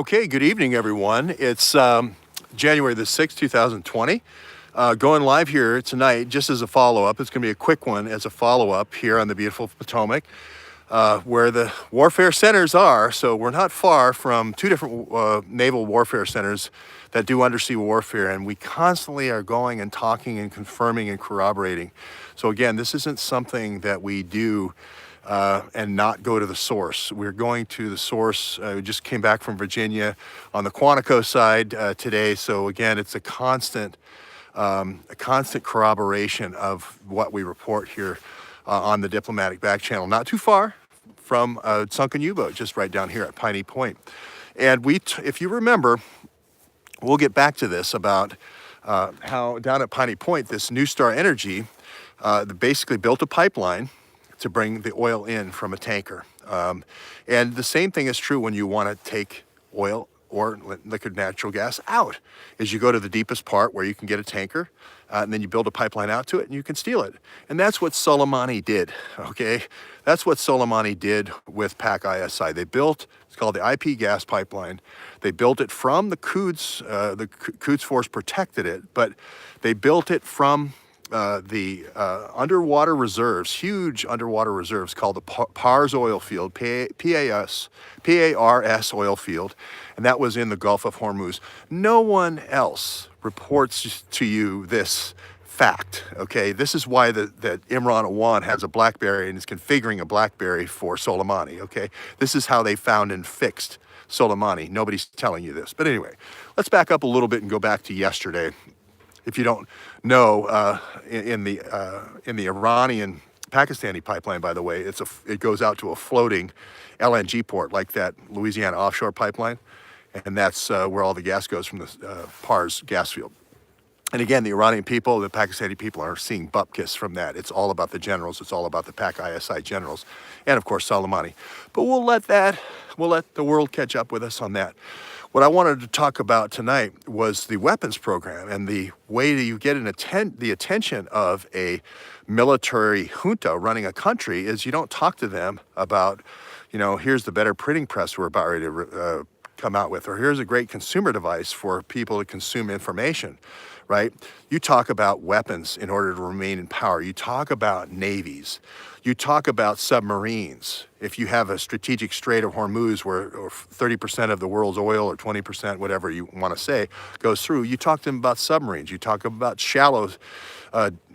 Okay, good evening, everyone. It's January the 6th, 2020. Going live here tonight, just as a follow-up. It's going to be a quick one as a follow-up here on the beautiful Potomac, where the warfare centers are. So we're not far from two different naval warfare centers that do undersea warfare, and we constantly are going and talking and confirming and corroborating. So again, this isn't something that we do and not go to the source. We're going to the source. We just came back from Virginia on the Quantico side today. So again, it's a constant corroboration of what we report here on the diplomatic back channel. Not too far from a sunken U-boat, just right down here at Piney Point. And if you remember, we'll get back to this about how down at Piney Point, this New Star Energy basically built a pipeline to bring the oil in from a tanker. And the same thing is true when you want to take oil or liquid natural gas out, is you go to the deepest part where you can get a tanker, and then you build a pipeline out to it and you can steal it. And that's what Soleimani did, okay? That's what Soleimani did with PAC-ISI. They built, it's called the IP gas pipeline. They built it from the Quds Force protected it, but they built it from the underwater reserves, huge underwater reserves called the PARS oil field, PARS oil field, and that was in the Gulf of Hormuz. No one else reports to you this fact, okay? This is why that Imran Awan has a BlackBerry and is configuring a BlackBerry for Soleimani, okay? This is how they found and fixed Soleimani. Nobody's telling you this. But anyway, let's back up a little bit and go back to yesterday. If you don't know, in the Iranian Pakistani pipeline, by the way, it goes out to a floating LNG port like that Louisiana offshore pipeline, and that's where all the gas goes from the PARS gas field. And again, the Iranian people, the Pakistani people are seeing bupkis from that. It's all about the generals. It's all about the PAC-ISI generals, and of course Soleimani. But we'll let the world catch up with us on that. What I wanted to talk about tonight was the weapons program, and the way that you get the attention of a military junta running a country is you don't talk to them about, here's the better printing press we're about ready to come out with, or here's a great consumer device for people to consume information, right? You talk about weapons in order to remain in power. You talk about navies. You talk about submarines. If you have a strategic Strait of Hormuz where 30% of the world's oil or 20%, whatever you want to say, goes through, you talk to them about submarines. You talk about shallow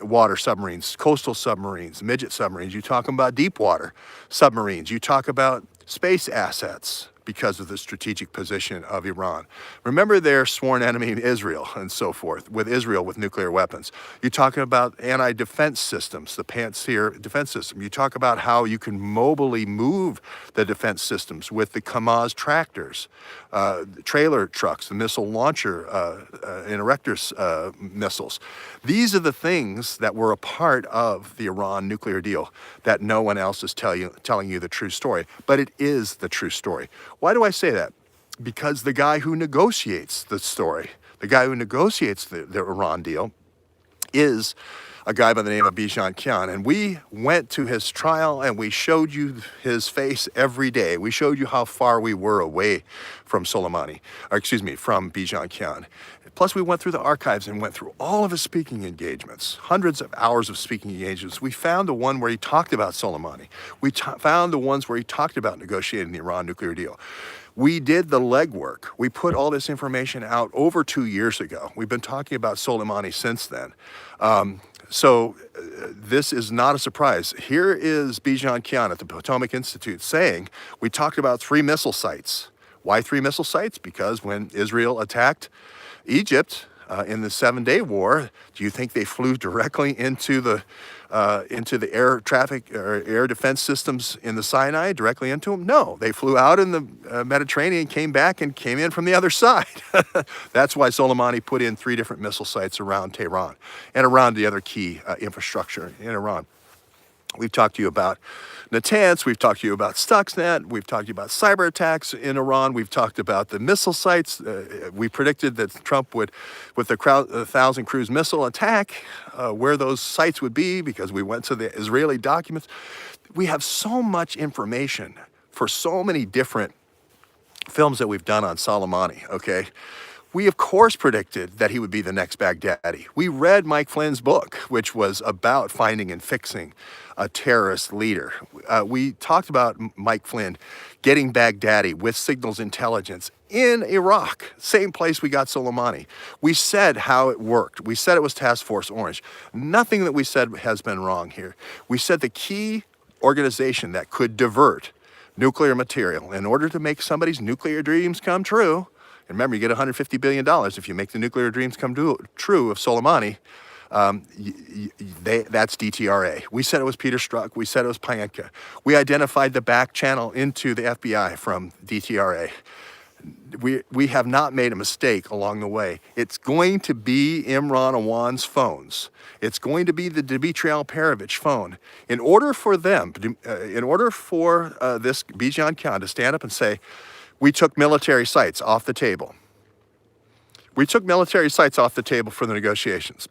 water submarines, coastal submarines, midget submarines. You talk about deep water submarines. You talk about space assets because of the strategic position of Iran. Remember their sworn enemy Israel and so forth, with Israel with nuclear weapons. You're talking about anti-defense systems, the Pantsir defense system. You talk about how you can mobily move the defense systems with the Kamaz tractors, trailer trucks, the missile launcher, and Erector's missiles. These are the things that were a part of the Iran nuclear deal that no one else is telling you the true story. But it is the true story. Why do I say that? Because the guy who negotiates the story, the guy who negotiates the Iran deal, is a guy by the name of Bijan Kian. And we went to his trial and we showed you his face every day. We showed you how far we were away from from Bijan Kian. Plus, we went through the archives and went through all of his speaking engagements, hundreds of hours of speaking engagements. We found the one where he talked about Soleimani. We found the ones where he talked about negotiating the Iran nuclear deal. We did the legwork. We put all this information out over 2 years ago. We've been talking about Soleimani since then. So this is not a surprise. Here is Bijan Kian at the Potomac Institute saying, we talked about 3 missile sites. Why 3 missile sites? Because when Israel attacked Egypt in the 7-Day War, do you think they flew directly into the air traffic or air defense systems in the Sinai, directly into them? No, they flew out in the Mediterranean, came back, and came in from the other side. That's why Soleimani put in 3 different missile sites around Tehran and around the other key infrastructure in Iran. We've talked to you about Natanz, we've talked to you about Stuxnet, we've talked to you about cyber attacks in Iran, we've talked about the missile sites. We predicted that Trump would, with the 1,000 cruise missile attack, where those sites would be because we went to the Israeli documents. We have so much information for so many different films that we've done on Soleimani, okay? We, of course, predicted that he would be the next Baghdadi. We read Mike Flynn's book, which was about finding and fixing a terrorist leader. We talked about Mike Flynn getting Baghdadi with signals intelligence in Iraq, same place we got Soleimani. We said how it worked. We said it was Task Force Orange. Nothing that we said has been wrong here. We said the key organization that could divert nuclear material in order to make somebody's nuclear dreams come true. And remember, you get $150 billion if you make the nuclear dreams come true of Soleimani. That's DTRA. We said it was Peter Strzok. We said it was Payenka. We identified the back channel into the FBI from DTRA. We have not made a mistake along the way. It's going to be Imran Awan's phones. It's going to be the Dmitry Alperovich phone. In order for them, this Bijan Khan to stand up and say, we took military sites off the table. We took military sites off the table for the negotiations.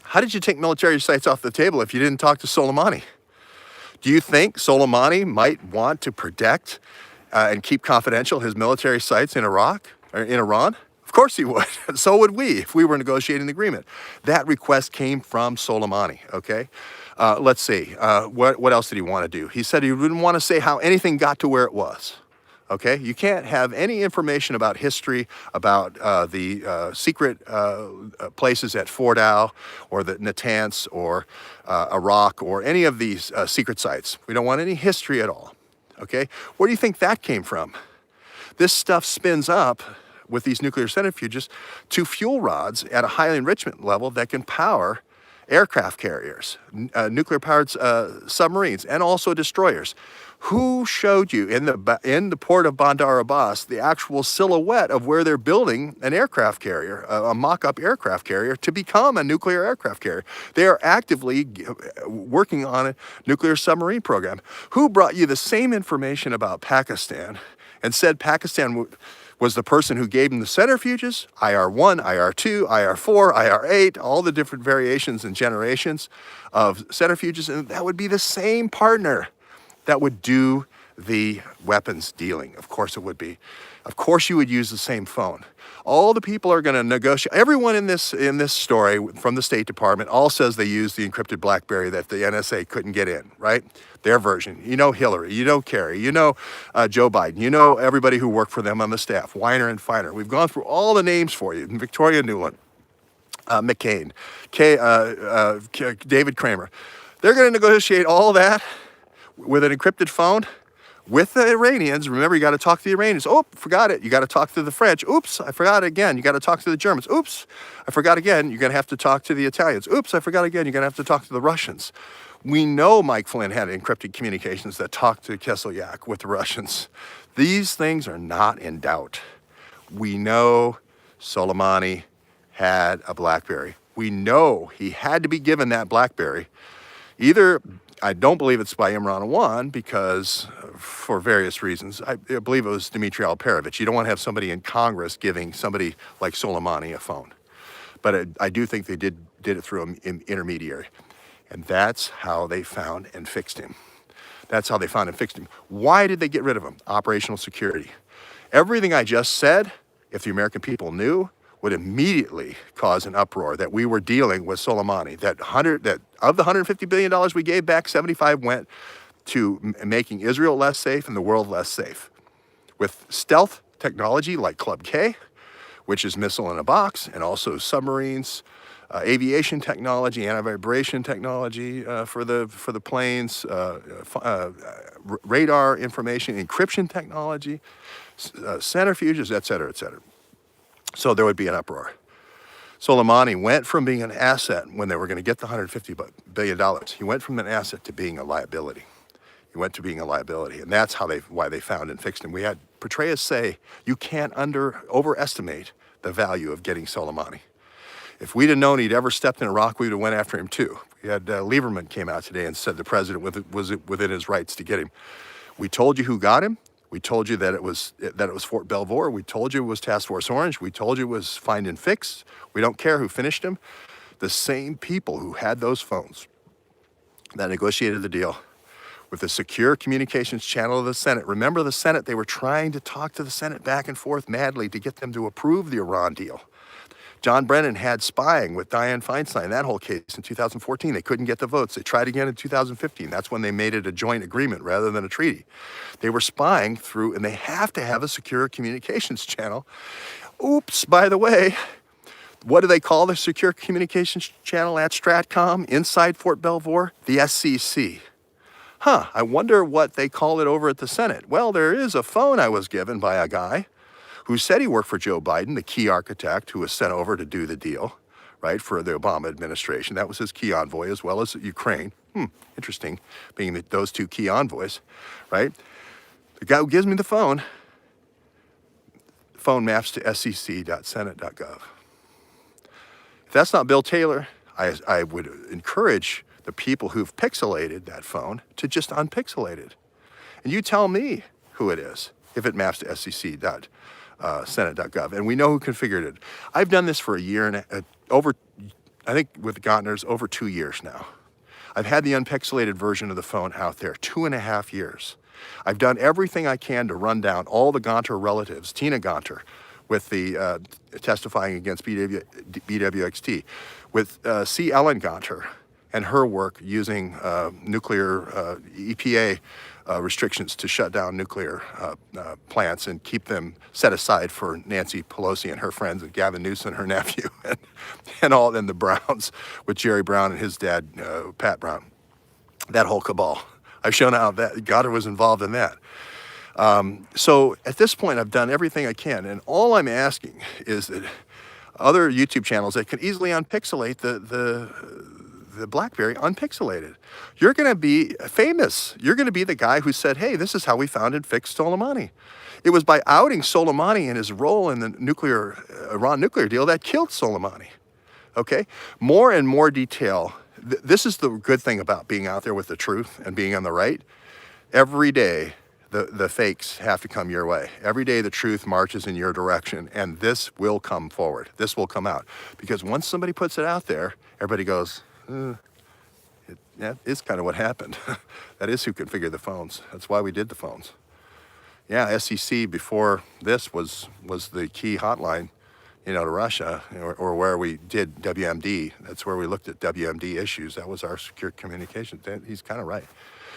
How did you take military sites off the table if you didn't talk to Soleimani? Do you think Soleimani might want to protect and keep confidential his military sites in Iraq or in Iran? Of course he would. So would we if we were negotiating the agreement. That request came from Soleimani, okay? Let's see. What else did he want to do? He said he didn't want to say how anything got to where it was. Okay, you can't have any information about history, about the secret places at Fort Al or the Natanz or Iraq or any of these secret sites. We don't want any history at all. Okay, where do you think that came from? This stuff spins up with these nuclear centrifuges to fuel rods at a high enrichment level that can power aircraft carriers, nuclear-powered submarines, and also destroyers. Who showed you in the port of Bandar Abbas the actual silhouette of where they're building an aircraft carrier, a mock-up aircraft carrier to become a nuclear aircraft carrier? They are actively working on a nuclear submarine program. Who brought you the same information about Pakistan and said Pakistan was the person who gave them the centrifuges, IR-1, IR-2, IR-4, IR-8, all the different variations and generations of centrifuges, and that would be the same partner that would do the weapons dealing. Of course it would be. Of course you would use the same phone. All the people are going to negotiate. Everyone in this story from the State Department all says they used the encrypted BlackBerry that the NSA couldn't get in, right? Their version. You know Hillary, you know Kerry, you know Joe Biden, you know everybody who worked for them on the staff, Weiner and Feiner. We've gone through all the names for you. Victoria Nuland, McCain, David Kramer. They're going to negotiate all that with an encrypted phone with the Iranians. Remember, you got to talk to the Iranians. Oh, forgot it. You got to talk to the French. Oops, I forgot it again. You got to talk to the Germans. Oops, I forgot again. You're going to have to talk to the Italians. Oops, I forgot again. You're going to have to talk to the Russians. We know Mike Flynn had encrypted communications that talked to Kislyak with the Russians. These things are not in doubt. We know Soleimani had a BlackBerry. We know he had to be given that BlackBerry. Either, I don't believe it's by Imran Awan because for various reasons. I believe it was Dmitry Alperovich. You don't want to have somebody in Congress giving somebody like Soleimani a phone. But I do think they did it through an intermediary. And that's how they found and fixed him. That's how they found and fixed him. Why did they get rid of him? Operational security. Everything I just said, if the American people knew, would immediately cause an uproar that we were dealing with Soleimani. That of the $150 billion we gave back, 75 went to making Israel less safe and the world less safe. With stealth technology like Club K, which is missile in a box, and also submarines, aviation technology, anti-vibration technology for the planes, radar information, encryption technology, centrifuges, et cetera, et cetera. So there would be an uproar. Soleimani went from being an asset when they were going to get the $150 billion. He went from an asset to being a liability. He went to being a liability, and that's why they found and fixed him. We had Petraeus say, you can't overestimate the value of getting Soleimani. If we'd have known he'd ever stepped in Iraq, we would have went after him too. We had Lieberman came out today and said the president was within his rights to get him. We told you who got him. We told you that it was Fort Belvoir. We told you it was Task Force Orange. We told you it was Find and Fix. We don't care who finished him. The same people who had those phones that negotiated the deal with the secure communications channel of the Senate. Remember the Senate, they were trying to talk to the Senate back and forth madly to get them to approve the Iran deal. John Brennan had spying with Dianne Feinstein, that whole case in 2014. They couldn't get the votes. They tried again in 2015. That's when they made it a joint agreement rather than a treaty. They were spying through, and they have to have a secure communications channel. Oops, by the way, what do they call the secure communications channel at Stratcom inside Fort Belvoir? The SCC. I wonder what they call it over at the Senate. Well, there is a phone I was given by a guy who said he worked for Joe Biden, the key architect who was sent over to do the deal, right, for the Obama administration. That was his key envoy, as well as Ukraine. Interesting, being those two key envoys, right? The guy who gives me the phone maps to scc.senate.gov. If that's not Bill Taylor, I would encourage the people who've pixelated that phone to just unpixelate it. And you tell me who it is if it maps to scc.senate.gov. And we know who configured it. I've done this for a year and I think with Gulftainers, over 2 years now. I've had the unpixelated version of the phone out there 2.5 years. I've done everything I can to run down all the Gaunter relatives, Tina Gaunter, with the testifying against BWXT, with C. Ellen Gaunter and her work using nuclear EPA restrictions to shut down nuclear plants and keep them set aside for Nancy Pelosi and her friends and Gavin Newsom, her nephew, and the Browns with Jerry Brown and his dad, Pat Brown. That whole cabal. I've shown how that Gaunter was involved in that. So at this point, I've done everything I can, and all I'm asking is that other YouTube channels that can easily unpixelate the BlackBerry unpixelated. You're going to be famous. You're going to be the guy who said, hey, this is how we found and fixed Soleimani. It was by outing Soleimani and his role in the Iran nuclear deal that killed Soleimani. Okay? More and more detail. This is the good thing about being out there with the truth and being on the right. Every day, the fakes have to come your way. Every day the truth marches in your direction, and this will come forward. This will come out. Because once somebody puts it out there, everybody goes, that is kind of what happened. That is who configured the phones. That's why we did the phones. Yeah, SEC before this was the key hotline, to Russia, or where we did WMD. That's where we looked at WMD issues. That was our secure communication. He's kind of right.